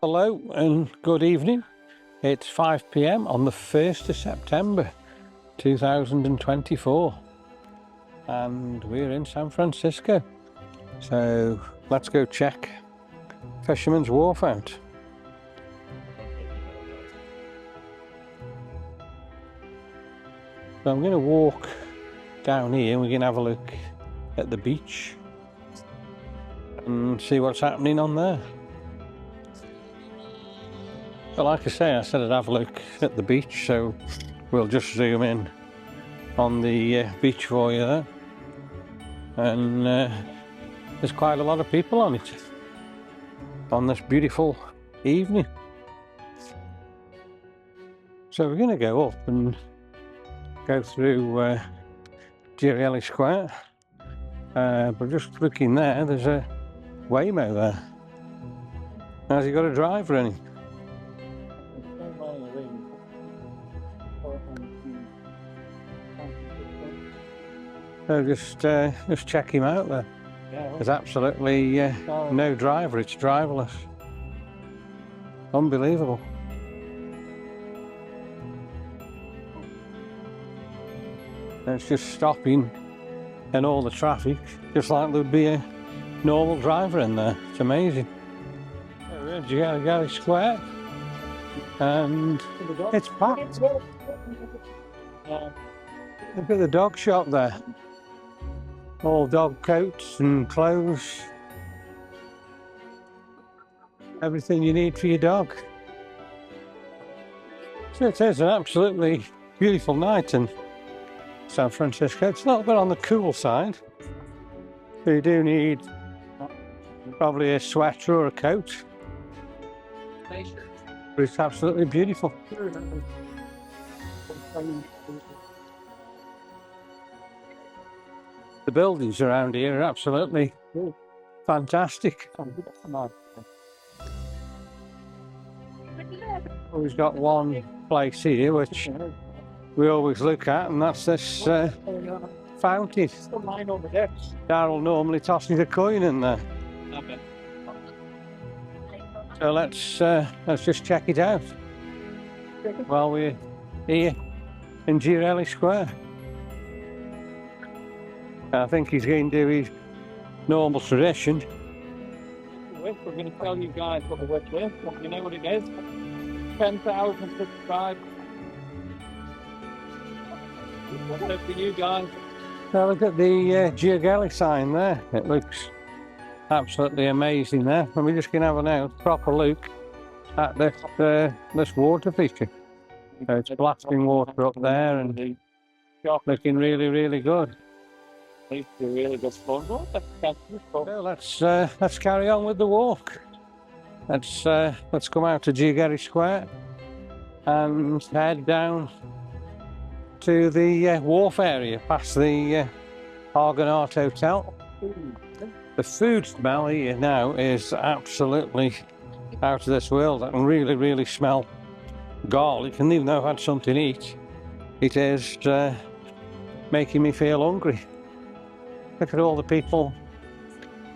Hello and good evening. It's 5 p.m. on the 1st of September 2024 and we're in San Francisco. So let's go check Fisherman's Wharf out. So I'm going to walk down here and we're going to have a look at the beach and see what's happening on there. But like I say, I said I'd have a look at the beach, so we'll just zoom in on the beach for you there. And there's quite a lot of people on it on this beautiful evening. So we're going to go up and go through Ghirardelli Square. But just looking there, there's a waymo there. Has he got a driver in him? So just check him out there. There's absolutely no driver, it's driverless. Unbelievable. It's just stopping in all the traffic, just like there'd be a normal driver in there. It's amazing. We're in Ghirardelli Square and it's packed. Look at the dog shop there. All dog coats and clothes. Everything you need for your dog. So it is an absolutely beautiful night in San Francisco. It's a little bit on the cool side. So you do need probably a sweater or a coat. But it's absolutely beautiful. The buildings around here are absolutely fantastic. We've got one place here which we always look at, and that's this fountain. Darryl normally tosses a coin in there. So let's just check it out while we're here in Ghirardelli Square. I think he's going to do his normal tradition. We're going to tell you guys what the wish is. You know what it is? 10,000 subscribers. What's up for you guys? Now look at the Ghirardelli sign there. It looks absolutely amazing there. And we're just going to have a proper look at this water feature. So it's blasting water up there and looking really, really good. Really good fun. So let's carry on with the walk. Let's come out to Ghirardelli Square and head down to the wharf area, past the Argonaut Hotel. The food smell here now is absolutely out of this world. I can really, really smell garlic, and even though I've had something to eat, it is making me feel hungry. Look at all the people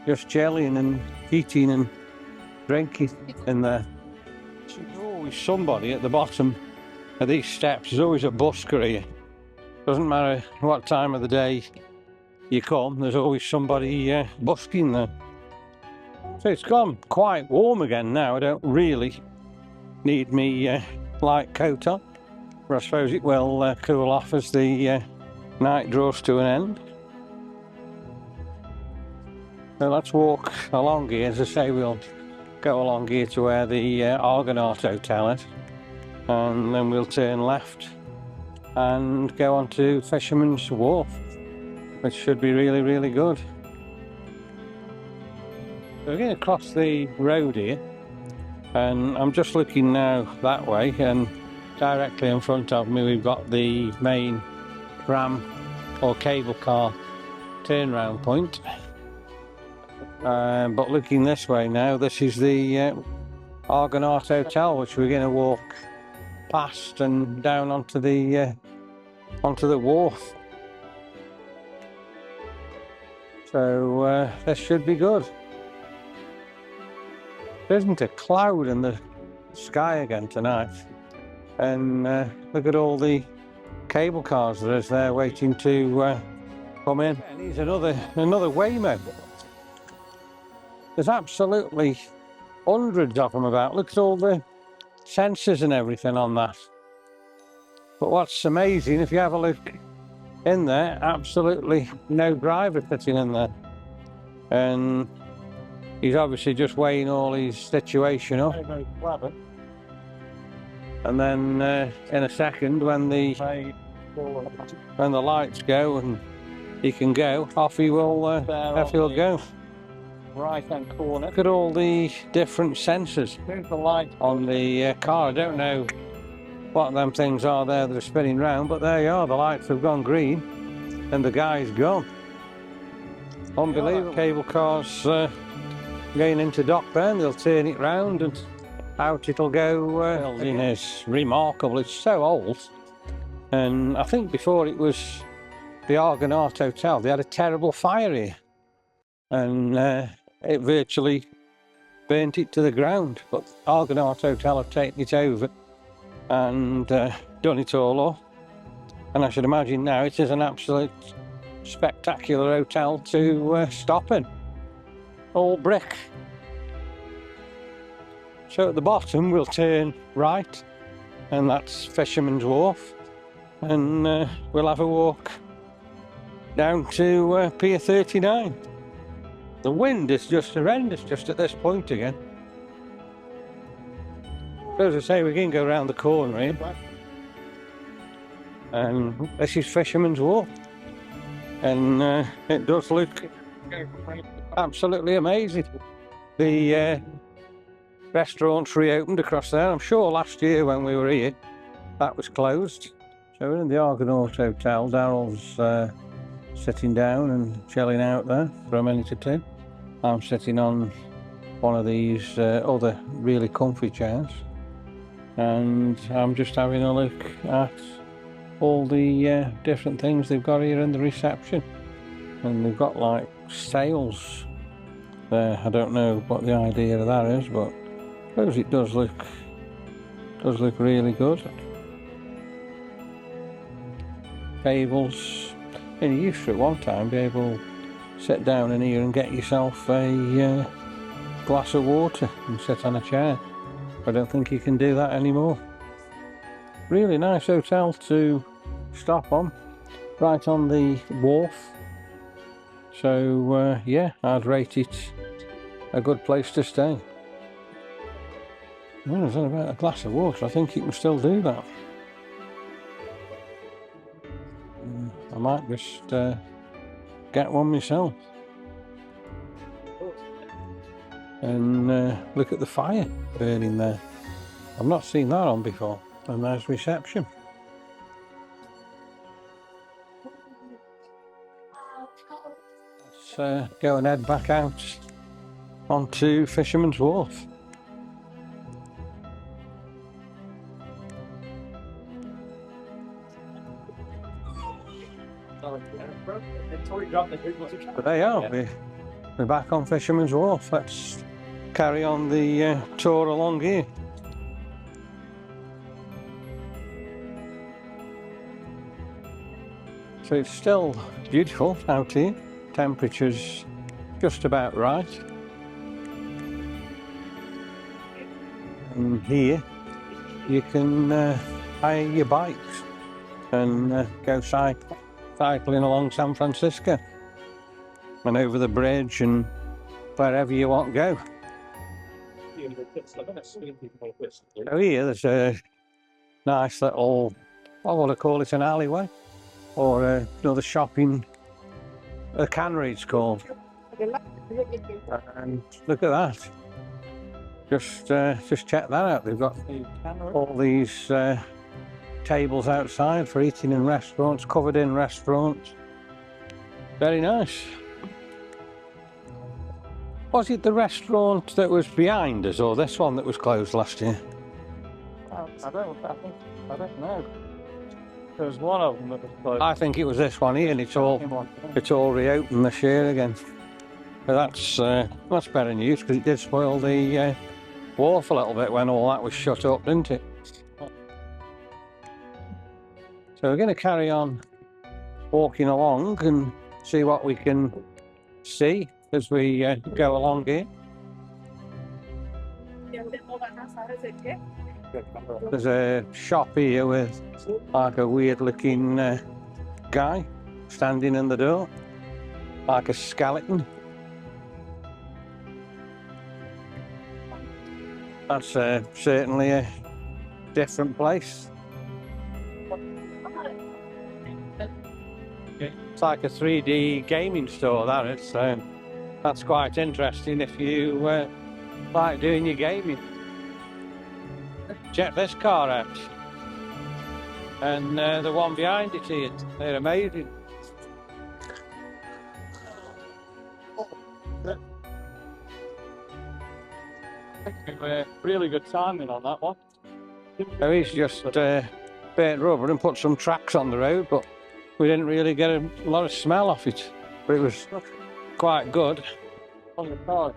just jellying and eating and drinking in there. There's always somebody at the bottom of these steps. There's always a busker here. Doesn't matter what time of the day you come, there's always somebody busking there. So it's gone quite warm again now. I don't really need me light coat on, but I suppose it will cool off as the night draws to an end. So let's walk along here. As I say, we'll go along here to where the Argonaut Hotel is, and then we'll turn left and go on to Fisherman's Wharf, which should be really, really good. So we're going to cross the road here, and I'm just looking now that way, and directly in front of me we've got the main tram or cable car turnaround point. But looking this way now, this is the Argonaut Hotel, which we're going to walk past and down onto the wharf. So this should be good. There isn't a cloud in the sky again tonight. And look at all the cable cars that is there waiting to come in. And here's another waymo. There's absolutely hundreds of them about. Look at all the sensors and everything on that. But what's amazing, if you have a look in there, absolutely no driver sitting in there. And he's obviously just weighing all his situation up. Very, very clever. And then in a second, when the lights go and he can go, off he will go. Right hand corner. Look at all the different sensors on the car. I don't know what them things are there that are spinning round, but there you are. The lights have gone green and the guy's gone. Unbelievable. Cable cars going into dock there, and they'll turn it round and out it'll go. Building is remarkable. It's so old, and I think before it was the Argonaut Hotel, they had a terrible fire here, and it virtually burnt it to the ground. But Argonaut Hotel have taken it over and done it all up, and I should imagine now it is an absolute spectacular hotel to stop in. All brick. So at the bottom we'll turn right, and that's Fisherman's Wharf, and we'll have a walk down to Pier 39. The wind is just horrendous just at this point again. But as I say, we can go around the corner here, and this is Fisherman's Wharf, and it does look absolutely amazing. The restaurant's reopened across there. I'm sure last year when we were here that was closed. So we're in the Argonaut Hotel. Daryl's sitting down and chilling out there for a minute or two. I'm sitting on one of these other really comfy chairs, and I'm just having a look at all the different things they've got here in the reception. And they've got like sails there. I don't know what the idea of that is, but I suppose it does look really good. Tables. And you used to at one time be able to sit down in here and get yourself a glass of water and sit on a chair. I don't think you can do that anymore. Really nice hotel to stop on, right on the wharf. So yeah, I'd rate it a good place to stay. Well, it's about a glass of water. I think you can still do that. I might just get one myself. And look at the fire burning there. I've not seen that on before. And there's reception. Let's go and head back out onto Fisherman's Wharf. But there you are, we're back on Fisherman's Wharf. Let's carry on the tour along here. So it's still beautiful out here. Temperature's just about right. And here you can hire your bikes and go cycling along San Francisco and over the bridge and wherever you want to go. So here there's a nice little, what would I call it, an alleyway or another shopping, a cannery it's called. And look at that. Just check that out. They've got all these tables outside for eating in restaurants, covered in restaurants. Very nice. Was it the restaurant that was behind us or this one that was closed last year? I don't know. There was one of them that was closed. I think it was this one here, and it's all reopened this year again. But that's better news, because it did spoil the wharf a little bit when all that was shut up, didn't it? So we're going to carry on walking along and see what we can see as we go along here. There's a shop here with like a weird looking guy standing in the door, like a skeleton. That's certainly a different place. It's like a 3D gaming store, that is. So that's quite interesting if you like doing your gaming. Check this car out. And the one behind it here. They're amazing. Really good timing on that one. So he's just burnt rubber and put some tracks on the road, but we didn't really get a lot of smell off it. But it was quite good. On the car.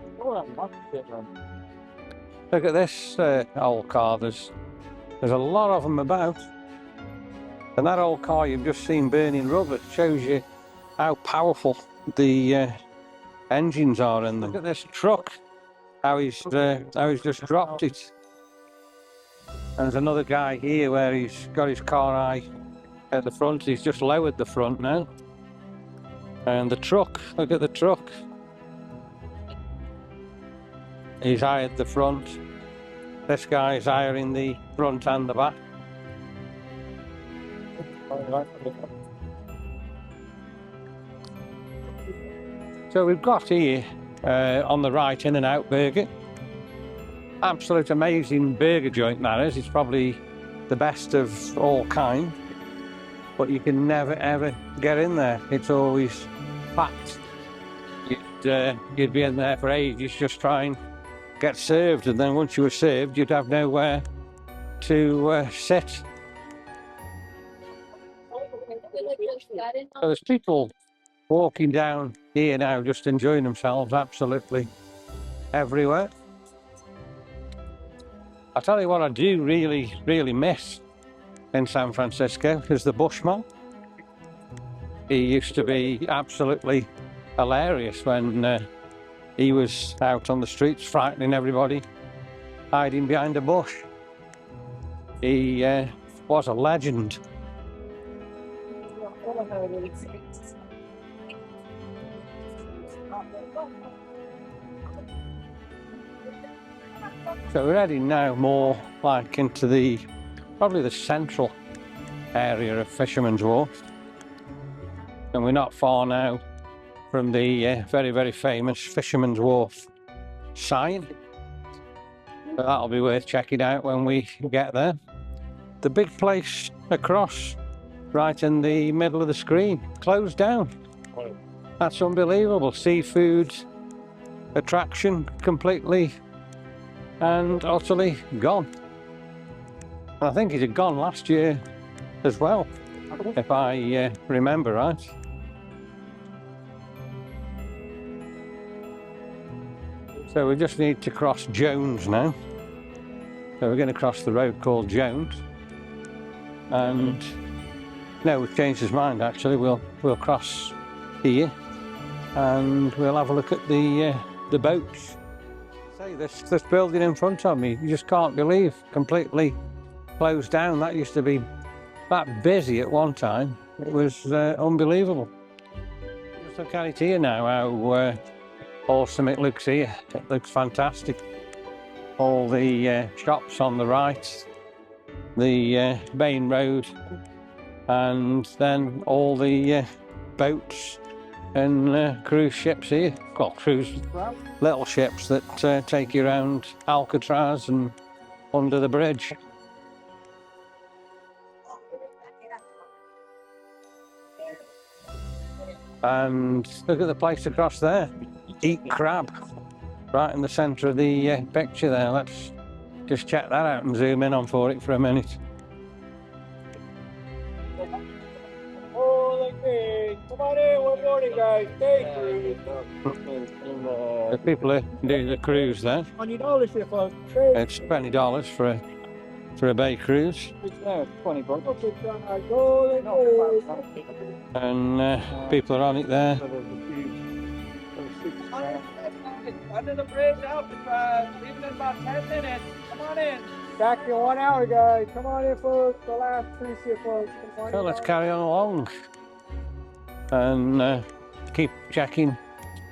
Look at this old car. There's a lot of them about. And that old car you've just seen burning rubber shows you how powerful the engines are in them. Look at this truck. How he's just dropped it. And there's another guy here where he's got his car eye at the front. He's just lowered the front now. And the truck, look at the truck. He's hired the front. This guy's hiring the front and the back. So we've got here on the right In-N-Out Burger. Absolute amazing burger joint that is. It's probably the best of all kind, but you can never ever get in there. It's always packed. You'd be in there for ages just trying to get served, and then once you were served you'd have nowhere to sit. So there's people walking down here now just enjoying themselves absolutely everywhere. I tell you what I do really miss in San Francisco is the Bushman. He used to be absolutely hilarious when he was out on the streets frightening everybody, hiding behind a bush. He was a legend. So we're heading now more like into probably the central area of Fisherman's Wharf. And we're not far now from the very famous Fisherman's Wharf sign. So that'll be worth checking out when we get there. The big place across, right in the middle of the screen, closed down. That's unbelievable. Seafood attraction completely and utterly gone. I think it had gone last year as well, if I remember right. So we just need to cross Jones now. So we're going to cross the road called Jones. And no, we've changed his mind actually. We'll cross here and we'll have a look at the boats. Say this building in front of me, you just can't believe, completely closed down. That used to be that busy at one time. It was unbelievable. Just look at it here now, how awesome it looks here. It looks fantastic. All the shops on the right, the main road, and then all the boats and cruise ships here. Well, little ships that take you around Alcatraz and under the bridge. And look at the place across there. Eat crab. Right in the centre of the picture there. Let's just check that out and zoom in on for it for a minute. good morning, guys. Day cruise. The people are doing the cruise there. $20 here, folks. It's $20 for a bay cruise. No, $20. And people are on it there. Under the bridge out, leaving in about 10 minutes. Come on in. Back in 1 hour, guys. Come on in, folks. The last cruise here, folks. So let's carry on along and keep checking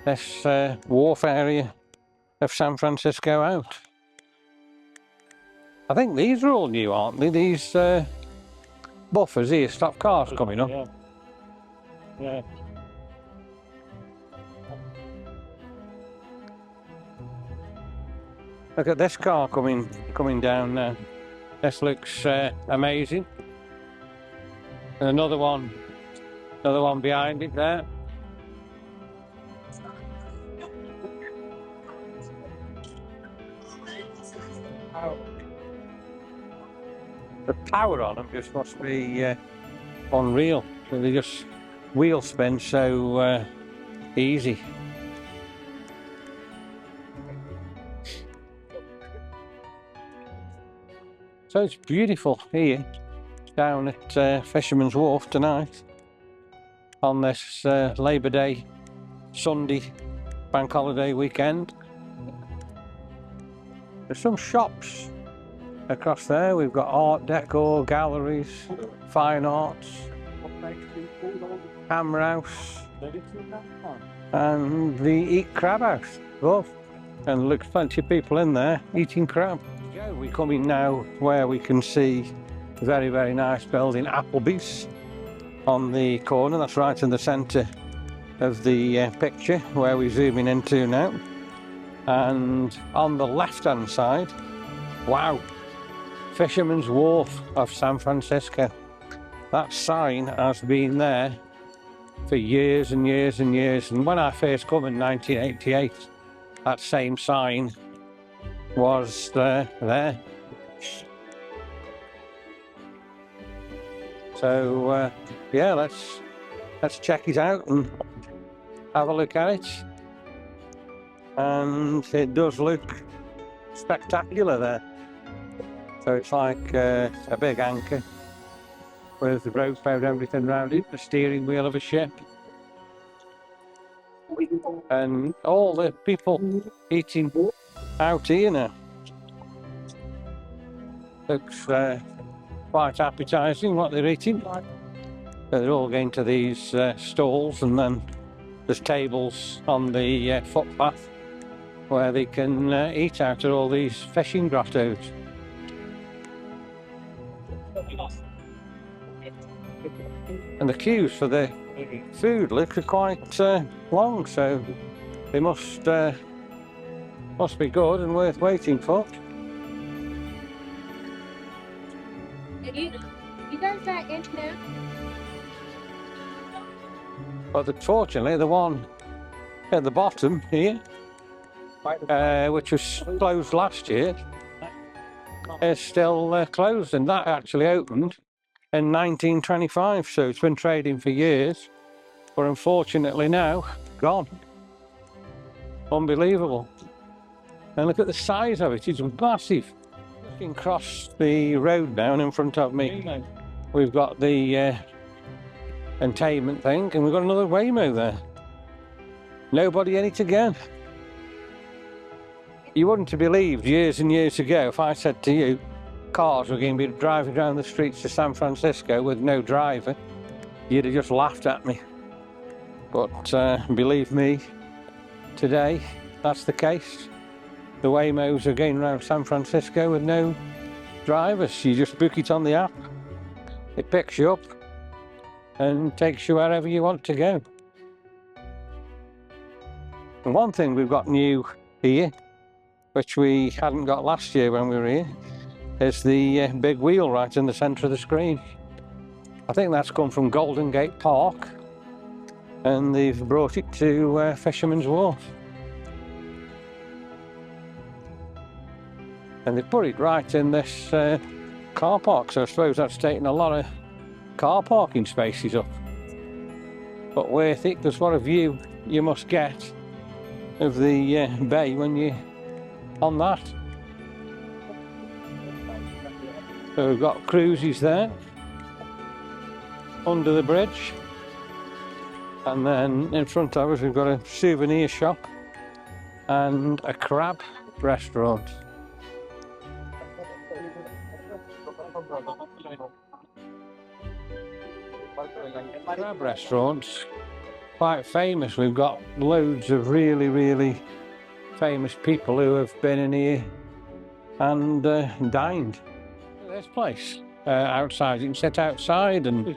this wharf area of San Francisco out. I think these are all new, aren't they? These buffers here, stop cars coming up. Yeah. Yeah. Look at this car coming down now. This looks amazing. And another one behind it there. The power on them just must be unreal. They just wheel spin so easy. So it's beautiful here down at Fisherman's Wharf tonight on this Labor Day Sunday bank holiday weekend. There's some shops across there. We've got art decor, galleries, fine arts, hammer house, and the Eat Crab House. Oh, and looks plenty of people in there eating crab. We're coming now where we can see a very, very nice building, Applebee's, on the corner. That's right in the centre of the picture where we're zooming into now. And on the left-hand side, wow, Fisherman's Wharf of San Francisco. That sign has been there for years and years and years. And when I first come in 1988, that same sign was there. So yeah, let's check it out and have a look at it. And it does look spectacular there. So it's like a big anchor with the rope out, everything around it, the steering wheel of a ship. And all the people eating out here now. Looks quite appetising what they're eating. They're all going to these stalls, and then there's tables on the footpath where they can eat out of all these fishing grottos. And the queues for the food look quite long, so they must be good and worth waiting for. You guys got internet? But unfortunately, the one at the bottom here, which was closed last year, is still closed, and that actually opened in 1925, so it's been trading for years, but unfortunately now gone. Unbelievable. And look at the size of it, it's massive. Looking across the road now, and in front of me we've got the entertainment thing, and we've got another Waymo there. Nobody in it again. You wouldn't have believed years and years ago if I said to you cars were going to be driving around the streets of San Francisco with no driver. You'd have just laughed at me. But believe me, today that's the case. The Waymos are going around San Francisco with no drivers. You just book it on the app, it picks you up and takes you wherever you want to go. And one thing we've got new here, which we hadn't got last year when we were here, is the big wheel right in the centre of the screen. I think that's come from Golden Gate Park, and they've brought it to Fisherman's Wharf. And they've put it right in this car park, so I suppose that's taken a lot of car parking spaces up. but worth it, because what a view you must get of the bay when you're on that. So we've got cruises there under the bridge, and then in front of us we've got a souvenir shop and a crab restaurant. Crab restaurants quite famous. We've got loads of really famous people who have been in here and dined. This place outside, you can sit outside, and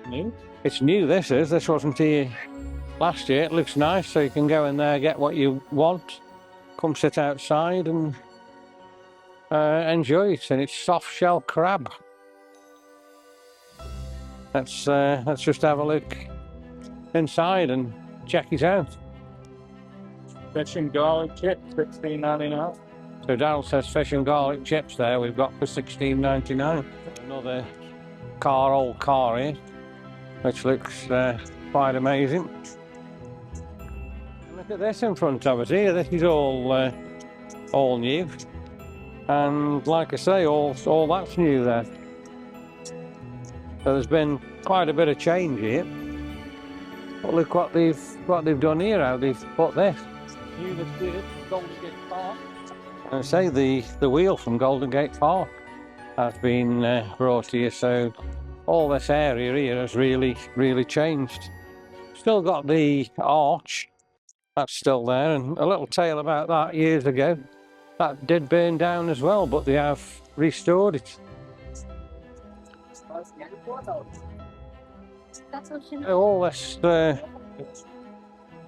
it's new. This wasn't here last year. It looks nice, so you can go in there, get what you want, come sit outside and enjoy it. And it's soft shell crab. Let's just have a look inside and check it out. Fish and garlic chips, $16.99. So Darryl says fish and garlic chips there we've got for $16.99. Another old car here, which looks quite amazing. And look at this in front of us here. This is all new, and like I say, all that's new there. So there's been quite a bit of change here. But look what they've done here. How they've put this. New this year, Golden Gate Park. And say the wheel from Golden Gate Park has been brought here, so all this area here has really changed. Still got the arch, that's still there, and a little tale about that years ago. That did burn down as well, but they have restored it. All this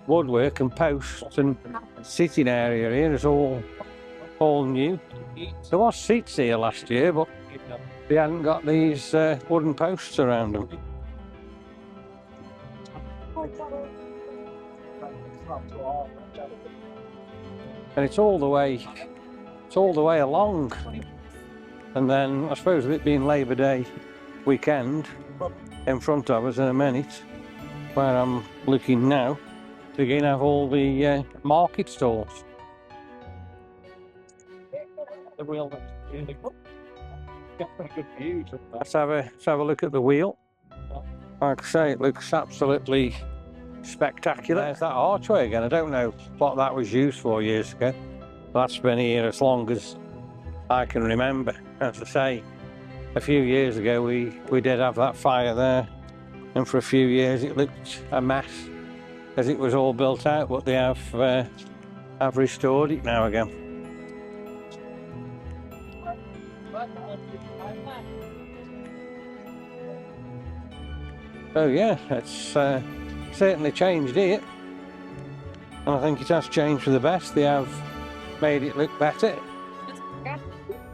woodwork and posts and sitting area here is all new. There was seats here last year, but they hadn't got these wooden posts around them. And it's all the way along. And then I suppose with it being Labour Day weekend in front of us in a minute, where I'm looking now, they're going to have all the market stalls. The wheel looks really good. Got some good views. Let's have a look at the wheel. Like I say, it looks absolutely spectacular. There's that archway again. I don't know what that was used for years ago. That's been here as long as I can remember. As I say, a few years ago we did have that fire there, and for a few years it looked a mess as it was all built out, but they have restored it now again. So yeah, it's certainly changed here, and I think it has changed for the best. They have made it look better.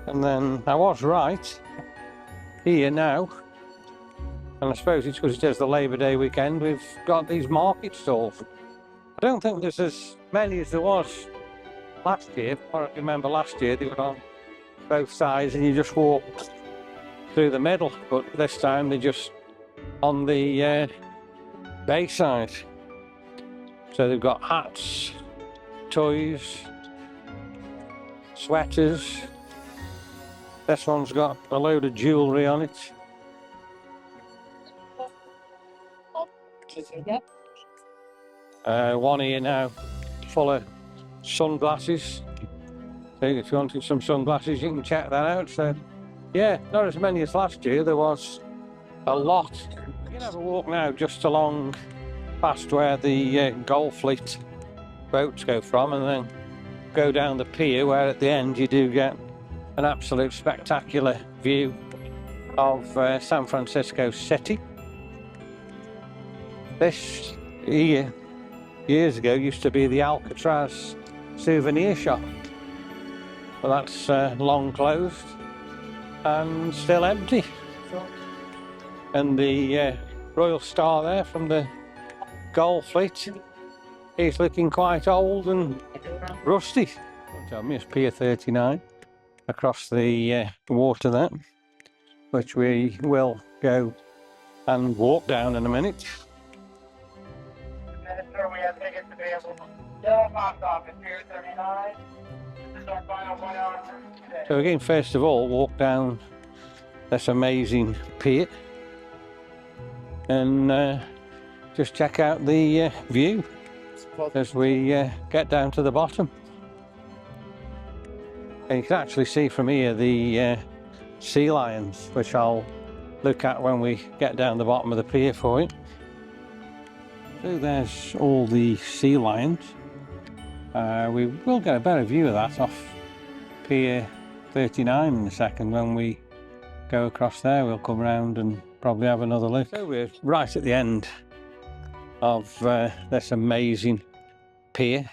And then I was right here now, and I suppose it's because it is the Labour Day weekend, we've got these market stalls. I don't think there's as many as there was last year. I remember last year they were on both sides and you just walked through the middle, but this time they're just on the bay side. So they've got hats, toys, sweaters. This one's got a load of jewellery on it. One here now full of sunglasses. So if you wanted some sunglasses, you can check that out. So yeah, not as many as last year. There was a lot. You can have a walk now just along past where the Golf Fleet boats go from, and then go down the pier, where at the end you do get an absolute spectacular view of San Francisco City. This here, years ago, used to be the Alcatraz souvenir shop, but that's long closed and still empty. And the Royal Star there from the Golf Fleet is looking quite old and rusty. Tell me, it's Pier 39 across the water there, which we will go and walk down in a minute. popped off at Pier 39. This is our final 1 hour today. So again, first of all, walk down this amazing pier and just check out the view as we get down to the bottom. And you can actually see from here the sea lions, which I'll look at when we get down the bottom of the pier for you. So there's all the sea lions. We will get a better view of that off Pier 39 in a second. When we go across there, we'll come around and probably have another look. So we're right at the end of this amazing pier,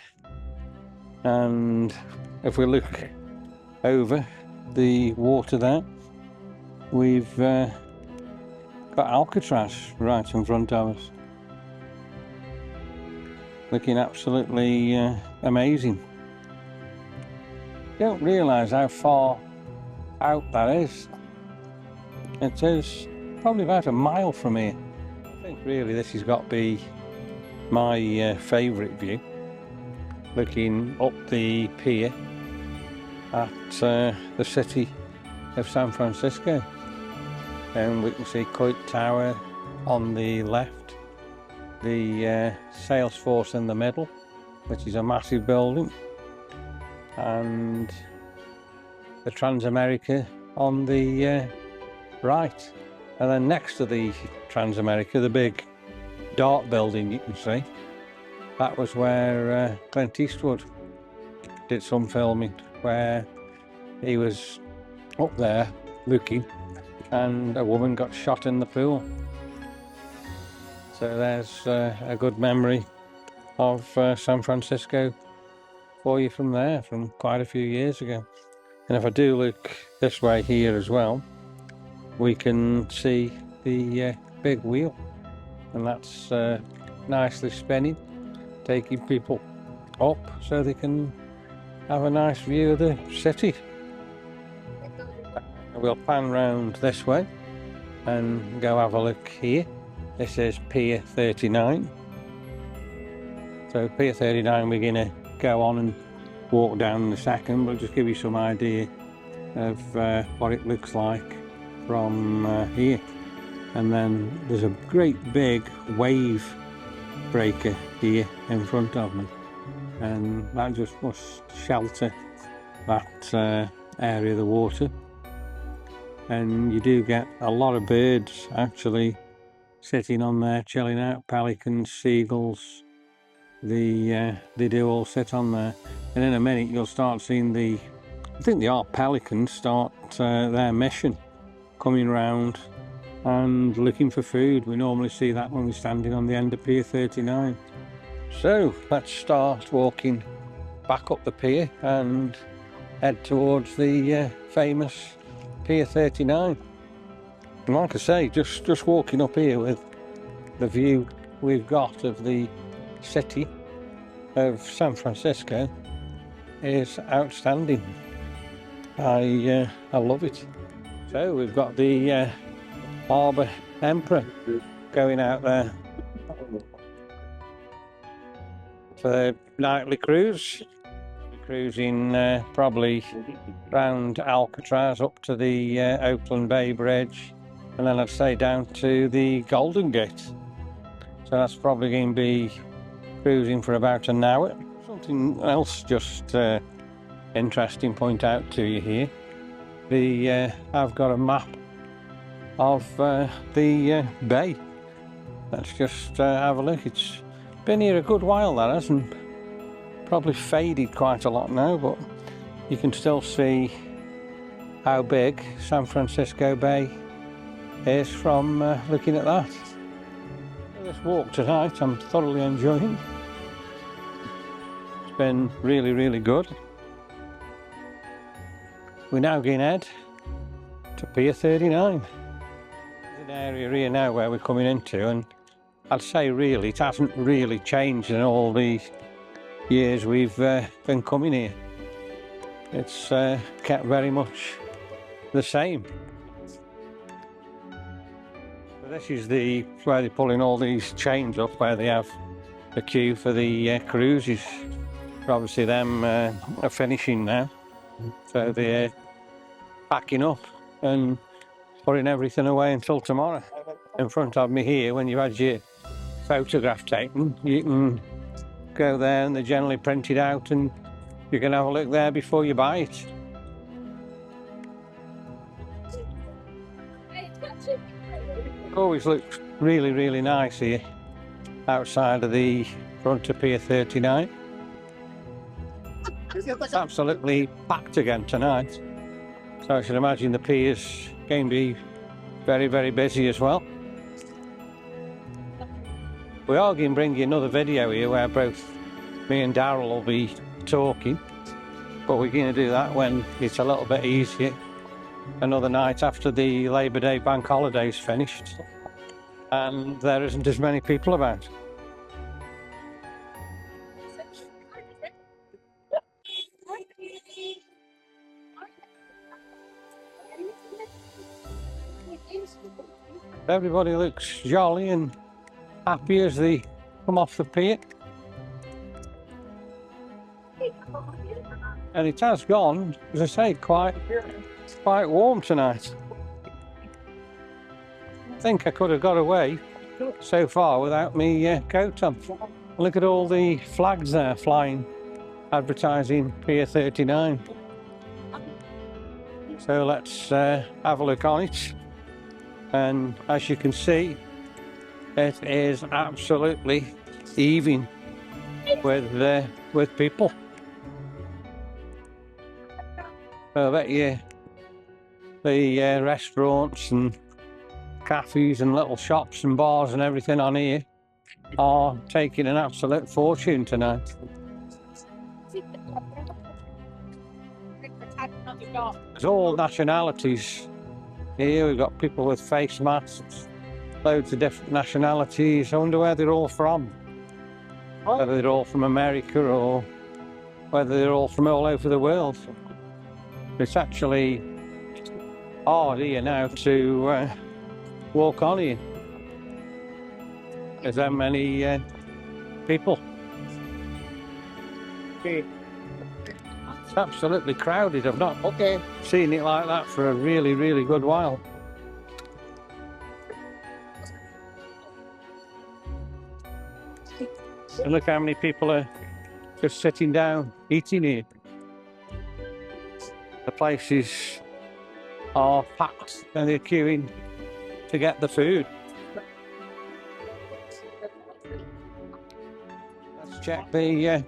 and if we look over the water there, we've got Alcatraz right in front of us, looking absolutely amazing. You don't realise how far out that is. It is probably about a mile from here. I think really this has got to be my favourite view, looking up the pier at the city of San Francisco. And we can see Coit Tower on the left, the Salesforce in the middle, which is a massive building, and the Transamerica on the right. And then next to the Transamerica, the big dark building you can see, that was where Clint Eastwood did some filming, where he was up there looking and a woman got shot in the pool. So there's a good memory of San Francisco for you from there, from quite a few years ago. And if I do look this way here as well, we can see the big wheel, and that's nicely spinning, taking people up so they can have a nice view of the city. We'll pan round this way and go have a look here. This is Pier 39. So Pier 39 we're going to go on and walk down in a second, but just give you some idea of what it looks like from here. And then there's a great big wave breaker here in front of me, and that just must shelter that area of the water. And you do get a lot of birds actually sitting on there chilling out, pelicans, seagulls, they do all sit on there. And in a minute you'll start seeing I think the art pelicans start their mission, coming round and looking for food. We normally see that when we're standing on the end of Pier 39. So let's start walking back up the pier and head towards the famous Pier 39. And like I say, just walking up here with the view we've got of the city of San Francisco is outstanding. I love it. So we've got the Harbour Emperor going out there for the nightly cruise. We're cruising probably round Alcatraz up to the Oakland Bay Bridge, and then I'd say down to the Golden Gate. So that's probably going to be cruising for about an hour. Something else just interesting point out to you here. I've got a map of the bay. Let's just have a look. It's been here a good while, that hasn't. Probably faded quite a lot now, but you can still see how big San Francisco Bay is from looking at that. This walk tonight I'm thoroughly enjoying. It's been really good. We're now going to head to Pier 39. There's an area here now where we're coming into, and I'd say really it hasn't really changed in all the years we've been coming here. It's kept very much the same. So this is where they're pulling all these chains up, where they have the queue for the cruises. Obviously them are finishing now, so they're packing up and putting everything away until tomorrow. In front of me here, when you've had your photograph taken, you can go there and they're generally printed out and you can have a look there before you buy it. It always looks really, really nice here outside of the front of Pier 39. It's absolutely packed again tonight, so I should imagine the pier's going to be very, very busy as well. We are going to bring you another video here where both me and Daryl will be talking, but we're going to do that when it's a little bit easier, another night after the Labour Day bank holiday's finished and there isn't as many people about. Everybody looks jolly and happy as they come off the pier. And it has gone, as I say, quite warm tonight. I think I could have got away so far without me coat on. Look at all the flags there flying, advertising Pier 39. So let's have a look on it. And as you can see, it is absolutely heaving with people. So I bet you the restaurants and cafes and little shops and bars and everything on here are taking an absolute fortune tonight. There's all nationalities here. We've got people with face masks, loads of different nationalities. I wonder where they're all from. Whether they're all from America or whether they're all from all over the world. It's actually hard here now to walk on here. There's that many people. It's absolutely crowded. I've not seen it like that for a really, really good while. And look how many people are just sitting down, eating here. The places are packed and they're queuing to get the food. Let's check the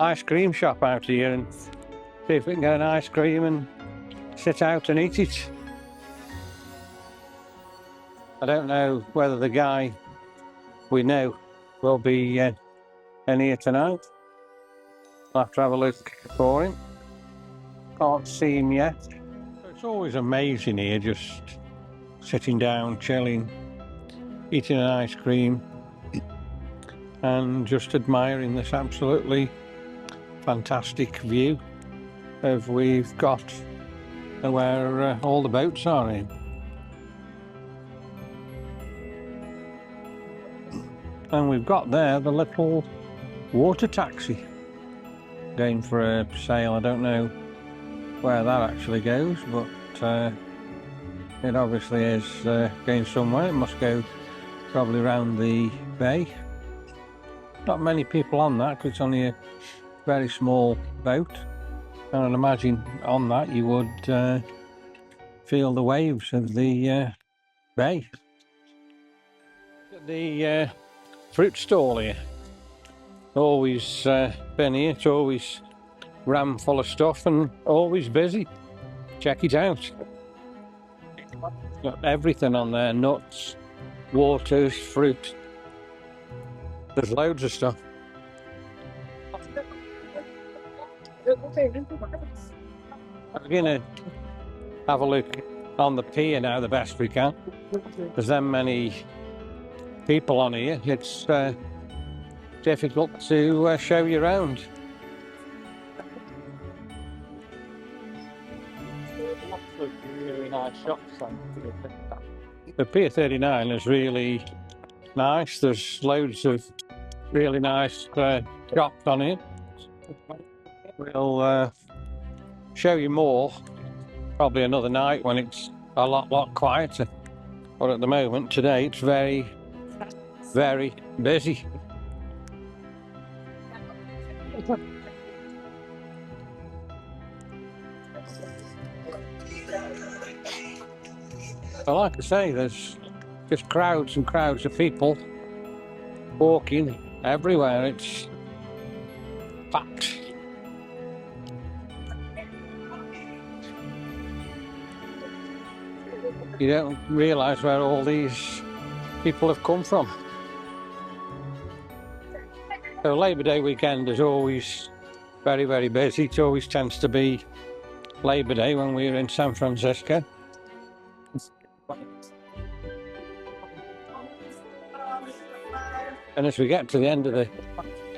ice cream shop out here and see if we can get an ice cream and sit out and eat it. I don't know whether the guy we know will be in here tonight. I'll have to have a look for him. Can't see him yet. It's always amazing here, just sitting down, chilling, eating an ice cream and just admiring this absolutely fantastic view of we've got where all the boats are in. And we've got there the little water taxi going for a sail. I don't know where that actually goes, but it obviously is going somewhere. It must go probably around the bay. Not many people on that because it's only a very small boat, and I'd imagine on that you would feel the waves of the bay. The fruit stall here, always been here. It's always ram full of stuff and always busy. Check it out. Got everything on there, nuts, waters, fruit. There's loads of stuff. I'm gonna have a look on the pier now the best we can. There's that many people on here, it's difficult to show you around. Really nice shops. The Pier 39 is really nice. There's loads of really nice shops on it. We'll show you more probably another night when it's a lot quieter. But at the moment, today, it's very busy. But like I say, there's just crowds and crowds of people walking everywhere. It's packed. You don't realise where all these people have come from. So Labour Day weekend is always very busy. It always tends to be Labour Day when we're in San Francisco. And as we get to the end of the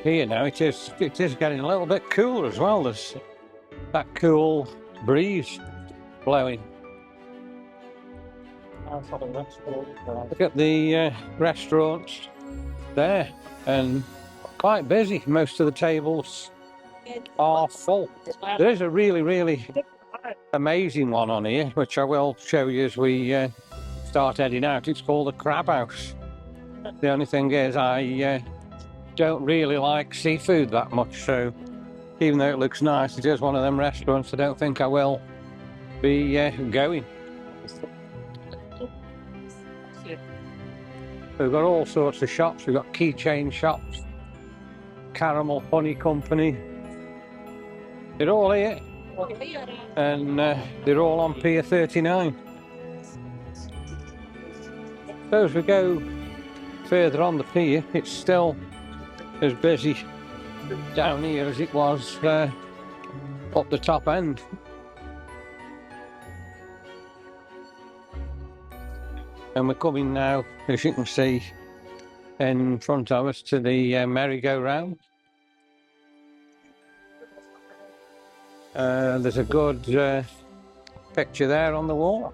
pier now, it is getting a little bit cooler as well. There's that cool breeze blowing. Look at the restaurants there, and quite busy. Most of the tables are full. There is a really amazing one on here, which I will show you as we start heading out. It's called the Crab House. The only thing is I don't really like seafood that much, so even though it looks nice, it is one of them restaurants I don't think I will be going. We've got all sorts of shops. We've got keychain shops, caramel honey company. They're all here, and they're all on Pier 39. So as we go further on the pier, it's still as busy down here as it was up the top end. And we're coming now, as you can see in front of us, to the merry-go-round. There's a good picture there on the wall.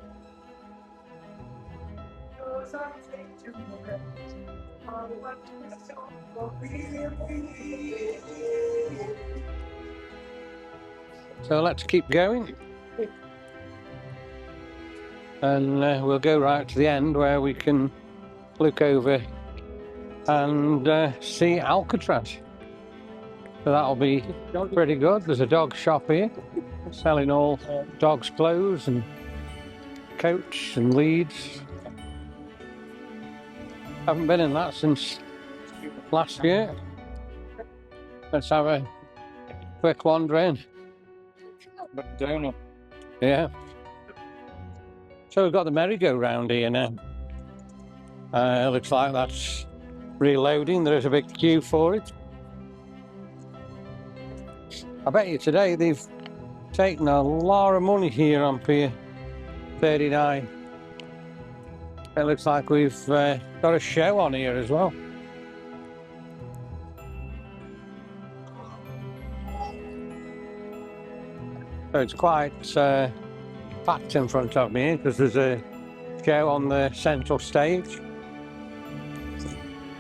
So let's keep going. And we'll go right to the end where we can look over and see Alcatraz. So that'll be pretty good. There's a dog shop here selling all dogs' clothes and coats and leads. Haven't been in that since last year. Let's have a quick wander in. Yeah. So we've got the merry-go-round here now. Looks like that's reloading. There is a big queue for it. I bet you today they've taken a lot of money here on Pier 39. It looks like we've got a show on here as well. So it's quite packed in front of me because there's a show on the central stage.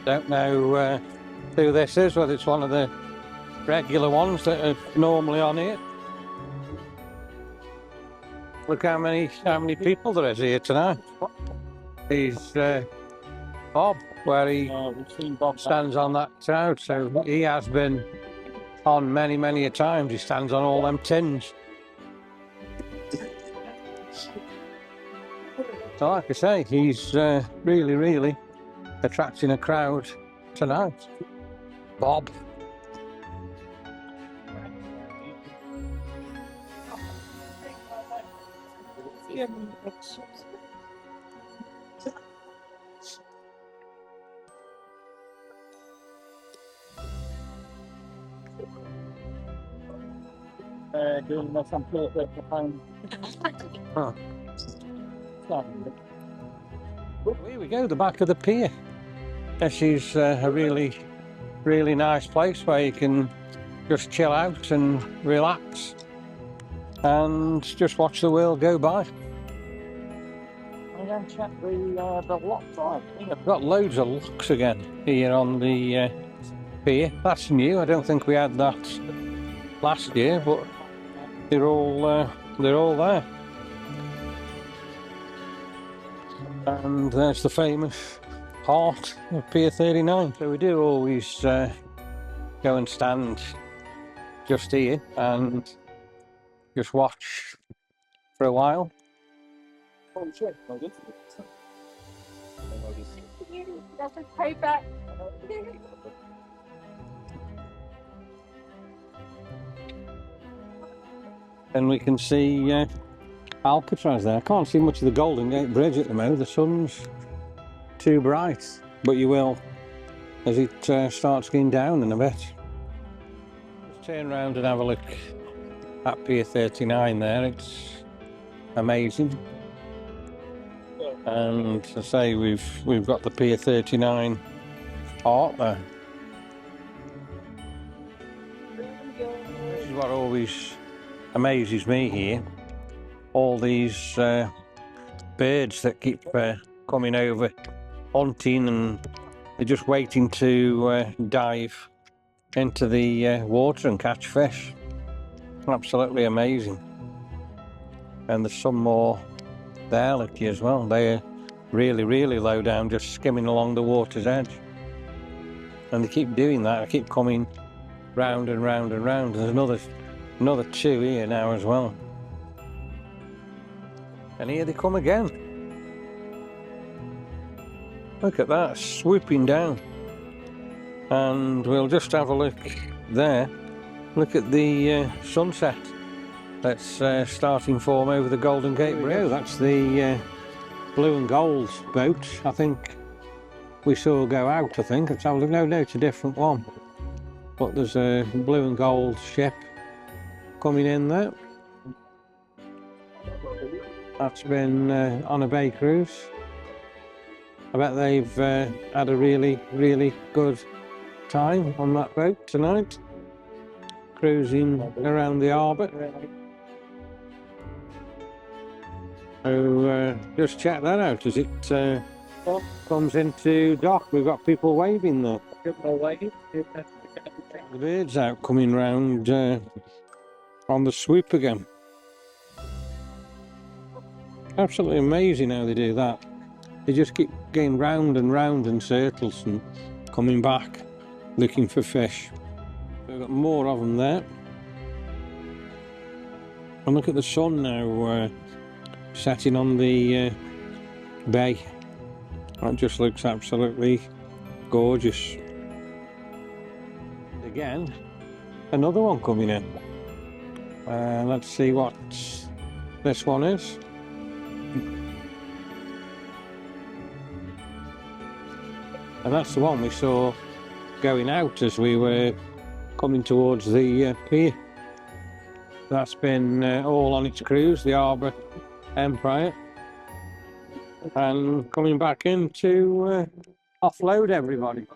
Don't know who this is, whether it's one of the regular ones that are normally on here. Look how many people there is here tonight. He's Bob, where he stands on that crowd, so he has been on many a times. He stands on all them tins. So like I say, he's really attracting a crowd tonight. Bob. Doing some plate with the phone. Oh. Here we go, the back of the pier. This is a really nice place where you can just chill out and relax and just watch the world go by. I'm going to check the locks on. I've got loads of locks again here on the pier. That's new. I don't think we had that last year, but they're all there. And there's the famous heart of Pier 39. So we do always go and stand just here and just watch for a while. That's a payback. And we can see Alcatraz there. I can't see much of the Golden Gate Bridge at the moment. The sun's too bright, but you will as it starts getting down in a bit. Just turn around and have a look at Pier 39 there. It's amazing. And as I say, we've got the Pier 39 art there. This is what always amazes me here. All these birds that keep coming over, hunting, and they're just waiting to dive into the water and catch fish. Absolutely amazing. And there's some more there, look here as well. They're really low down, just skimming along the water's edge. And they keep doing that. They keep coming round and round and round. There's another two here now as well. And here they come again. Look at that, swooping down. And we'll just have a look there. Look at the sunset that's starting form over the Golden Gate Bridge. That's the blue and gold boat. I think we saw go out, I think. Let's have a look. No, it's a different one. But there's a blue and gold ship coming in there. That's been on a bay cruise. I bet they've had a really good time on that boat tonight, cruising around the harbour. So just check that out as it comes into dock. We've got people waving there. The birds out coming round on the swoop again. Absolutely amazing how they do that. They just keep going round and round in circles and coming back looking for fish. We've got more of them there. And look at the sun now setting on the bay. That just looks absolutely gorgeous. And again, another one coming in. Let's see what this one is. And that's the one we saw going out as we were coming towards the pier. That's been all on its cruise, the Harbour Empire, and coming back in to offload everybody.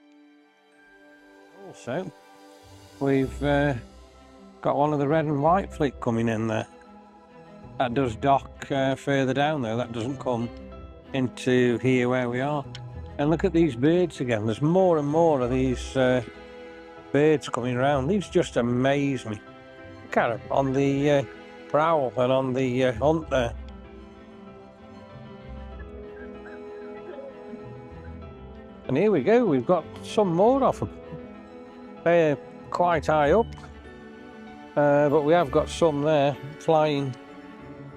Also, we've got one of the red and white fleet coming in there. That does dock further down though, that doesn't come into here where we are. And look at these birds again. There's more and more of these birds coming around. These just amaze me. Look at them on the prowl and on the hunt there. And here we go, we've got some more of them. They're quite high up, but we have got some there flying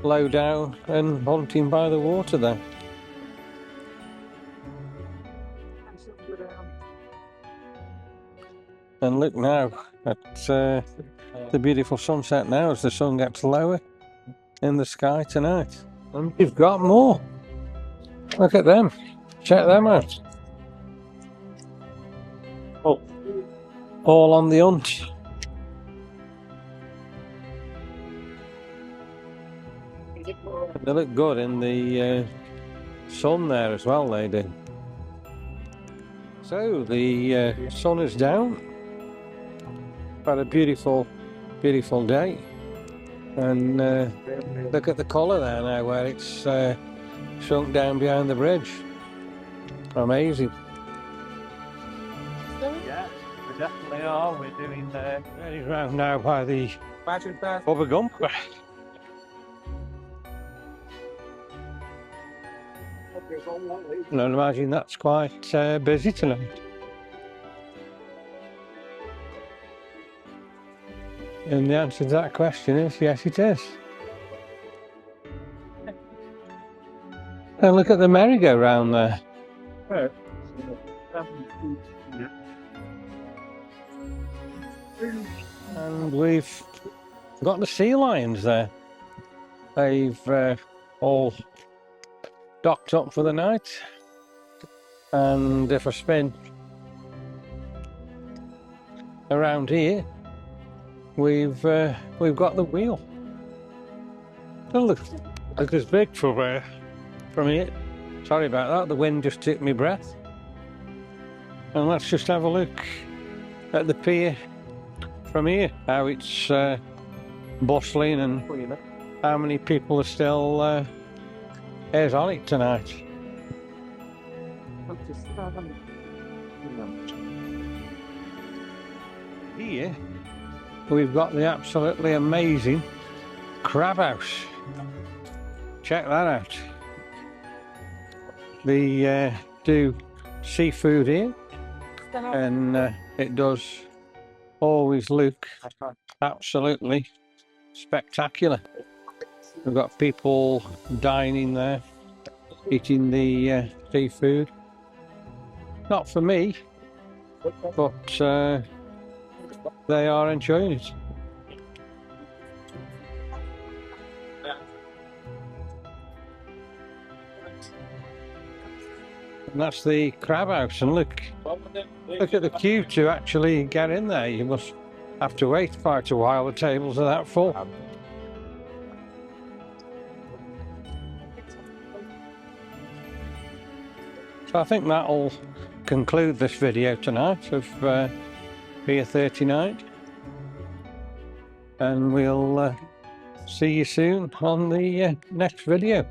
low down and hunting by the water there. And look now at the beautiful sunset now as the sun gets lower in the sky tonight. And you've got more. Look at them. Check them out. Oh, all on the hunt. They look good in the sun there as well, they do. So the sun is down. Had a beautiful day, and look at the colour there now where it's sunk down behind the bridge. Amazing. We definitely are. We're doing Ready round now by the Magic Fest. Bubba Gump. And I imagine that's quite busy tonight. And the answer to that question is yes, it is. And look at the merry-go-round there. And we've got the sea lions there. They've all docked up for the night. And if I spin around here, we've got the wheel. Oh, look it's big from here. Sorry about that, the wind just took me breath. And let's just have a look at the pier from here, how it's bustling and how many people are still airs on it tonight. Here we've got the absolutely amazing crab house. Check that out. They do seafood here, and it does always look absolutely spectacular. We've got people dining there, eating the seafood. Not for me, but they are enjoying it. And that's the crab house, and look at the queue to actually get in there. You must have to wait quite a while, the tables are that full. So I think that'll conclude this video tonight of Pier 39, and we'll see you soon on the next video.